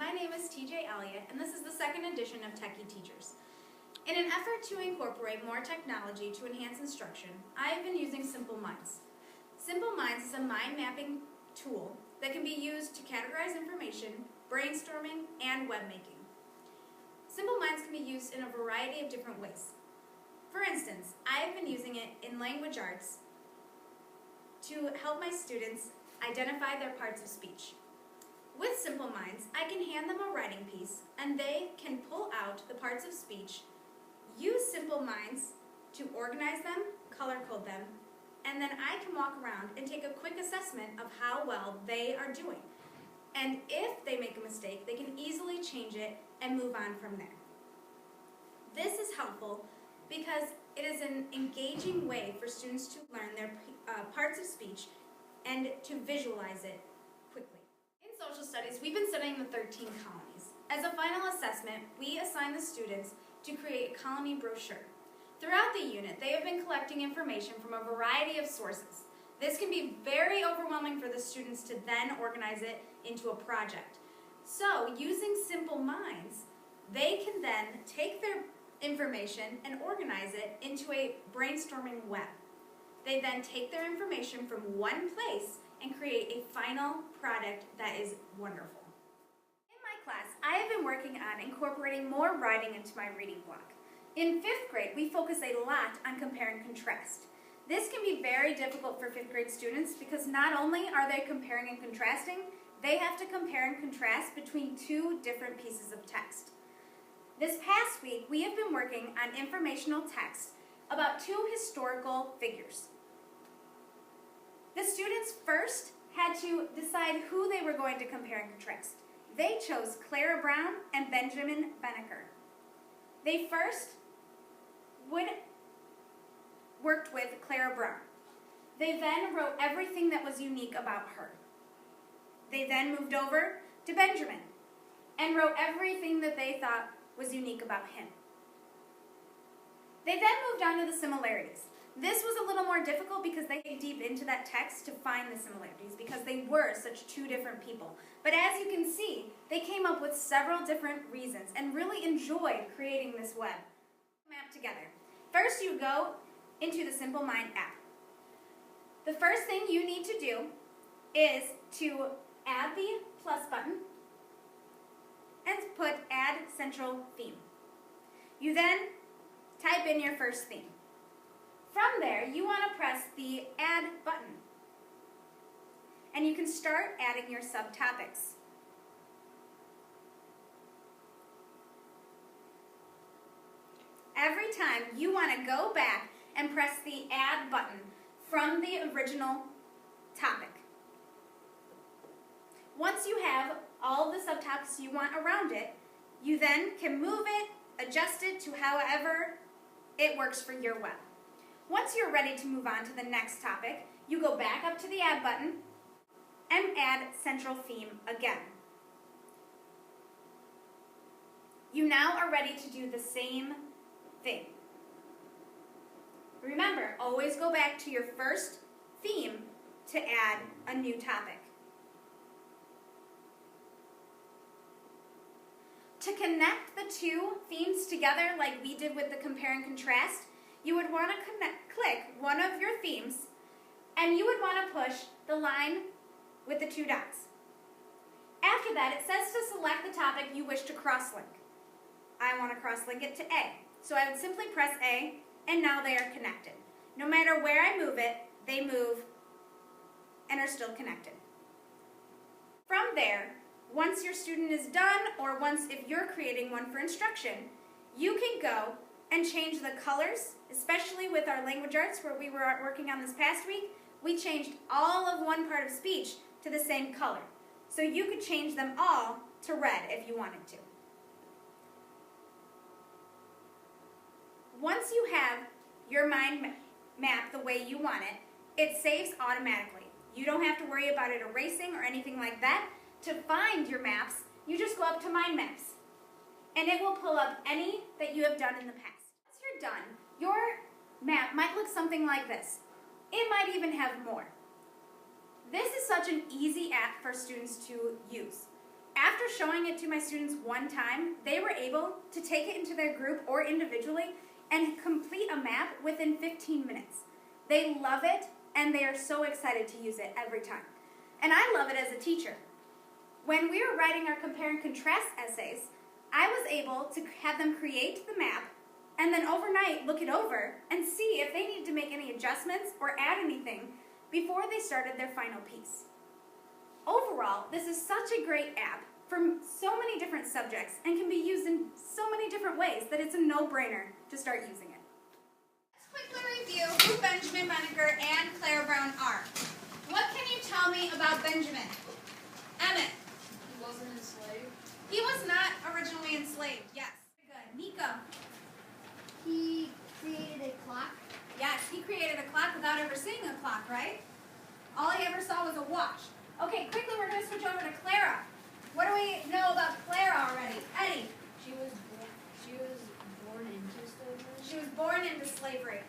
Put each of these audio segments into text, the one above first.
My name is TJ Elliott, and this is the second edition of Techie Teachers. In an effort to incorporate more technology to enhance instruction, I have been using Simplemind. Simplemind is a mind mapping tool that can be used to categorize information, brainstorming, and web making. Simplemind can be used in a variety of different ways. For instance, I have been using it in language arts to help my students identify their parts of speech. With Simplemind, I can hand them a writing piece and they can pull out the parts of speech, use Simplemind to organize them, color code them, and then I can walk around and take a quick assessment of how well they are doing. And if they make a mistake, they can easily change it and move on from there. This is helpful because it is an engaging way for students to learn their parts of speech and to visualize it quickly. In social studies, we've been studying the 13 colonies. As a final assessment, we assign the students to create a colony brochure. Throughout the unit, they have been collecting information from a variety of sources. This can be very overwhelming for the students to then organize it into a project. So, using Simplemind, they can then take their information and organize it into a brainstorming web. They then take their information from one place and create a final product that is wonderful. In my class, I have been working on incorporating more writing into my reading block. In 5th grade, we focus a lot on compare and contrast. This can be very difficult for 5th grade students because not only are they comparing and contrasting, they have to compare and contrast between two different pieces of text. This past week, we have been working on informational text about two historical figures. The students first had to decide who they were going to compare and contrast. They chose Clara Brown and Benjamin Banneker. They first worked with Clara Brown. They then wrote everything that was unique about her. They then moved over to Benjamin and wrote everything that they thought was unique about him. They then moved on to the similarities. This was a little more difficult because they dig deep into that text to find the similarities because they were such two different people. But as you can see, they came up with several different reasons and really enjoyed creating this web map together. First, you go into the Simplemind app. The first thing you need to do is to add the plus button and put Add Central Theme. You then type in your first theme. From there, you want to press the Add button. And you can start adding your subtopics. Every time you want to go back and press the Add button from the original topic. Once you have all the subtopics you want around it, you then can move it, adjust it to however it works for your web. Once you're ready to move on to the next topic, you go back up to the Add button and add Central Theme again. You now are ready to do the same thing. Remember, always go back to your first theme to add a new topic. To connect the two themes together like we did with the compare and contrast, you would want to click one of your themes and you would want to push the line with the two dots. After that, it says to select the topic you wish to cross-link. I want to cross-link it to A. So I would simply press A and now they are connected. No matter where I move it, they move and are still connected. From there, once your student is done, or if you're creating one for instruction, you can go and change the colors, especially with our language arts where we were working on this past week. We changed all of one part of speech to the same color. So you could change them all to red if you wanted to. Once you have your mind map the way you want it, it saves automatically. You don't have to worry about it erasing or anything like that. To find your maps, you just go up to Mind Maps, and it will pull up any that you have done in the past. Once you're done, your map might look something like this. It might even have more. This is such an easy app for students to use. After after showing it to my students one time, they were able to take it into their group or individually and complete a map within 15 minutes. They love it, and they are so excited to use it every time. And I love it as a teacher. When we were writing our compare and contrast essays, I was able to have them create the map and then overnight look it over and see if they needed to make any adjustments or add anything before they started their final piece. Overall, this is such a great app for so many different subjects and can be used in so many different ways that it's a no-brainer to start using it. Let's quickly review who Benjamin Benneker and Clara Brown are. What can you tell me about Benjamin? Emmett. He wasn't enslaved. He was not originally enslaved, yes. Good. Nico. He created a clock. Yes, he created a clock without ever seeing a clock, right? All he ever saw was a watch. Okay, quickly we're going to switch over to Clara. What do we know about Clara already? Eddie. She was born into slavery. She was born into slavery.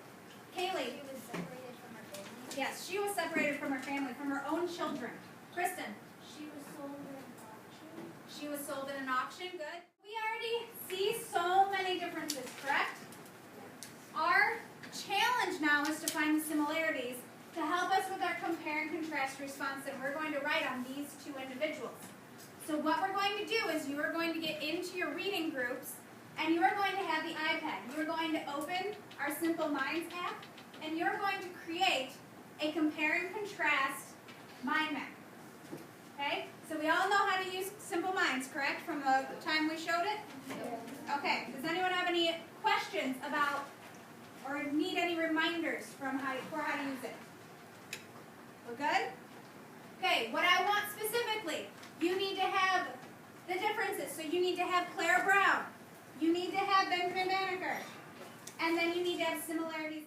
Kaylee. She was separated from her family. Yes, she was separated from her family, from her own children. Kristen. She was sold in an auction. She was sold in an auction. Good. We already see so many differences, correct? Our challenge now is to find the similarities to help us with our compare and contrast response that we're going to write on these two individuals. So what we're going to do is you are going to get into your reading groups and you are going to have the iPad. You are going to open our Simplemind app and you're going to create a compare and contrast mind map. Okay? So we all know how to use Simplemind, correct, from the time we showed it? Okay. Does anyone have any questions about or need any reminders for how to use it? We're good? Okay, what I want specifically, you need to have the differences. So you need to have Clara Brown. You need to have Benjamin Banneker. And then you need to have similarities.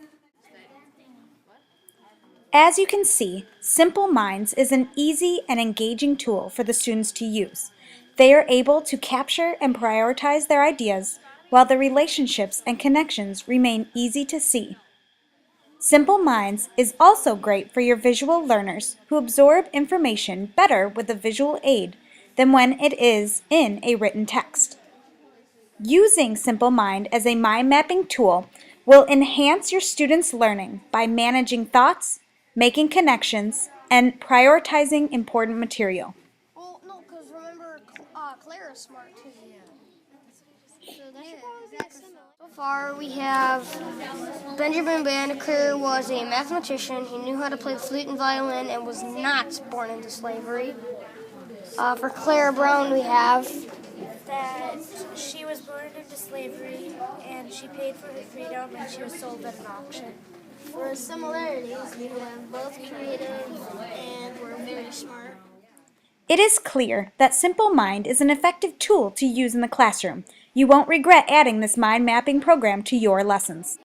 As you can see, Simple Minds is an easy and engaging tool for the students to use. They are able to capture and prioritize their ideas, while the relationships and connections remain easy to see. Simple Minds is also great for your visual learners who absorb information better with a visual aid than when it is in a written text. Using Simple Mind as a mind mapping tool will enhance your students' learning by managing thoughts, making connections, and prioritizing important material. Well, no, because remember, Clara's smart too. So that's similar. So far, we have Benjamin Banneker was a mathematician. He knew how to play the flute and violin and was not born into slavery. For Clara Brown, we have that she was born into slavery and she paid for her freedom and she was sold at an auction. for similarities. We have both creative and we're very smart. It is clear that Simple Mind is an effective tool to use in the classroom. You won't regret adding this mind mapping program to your lessons.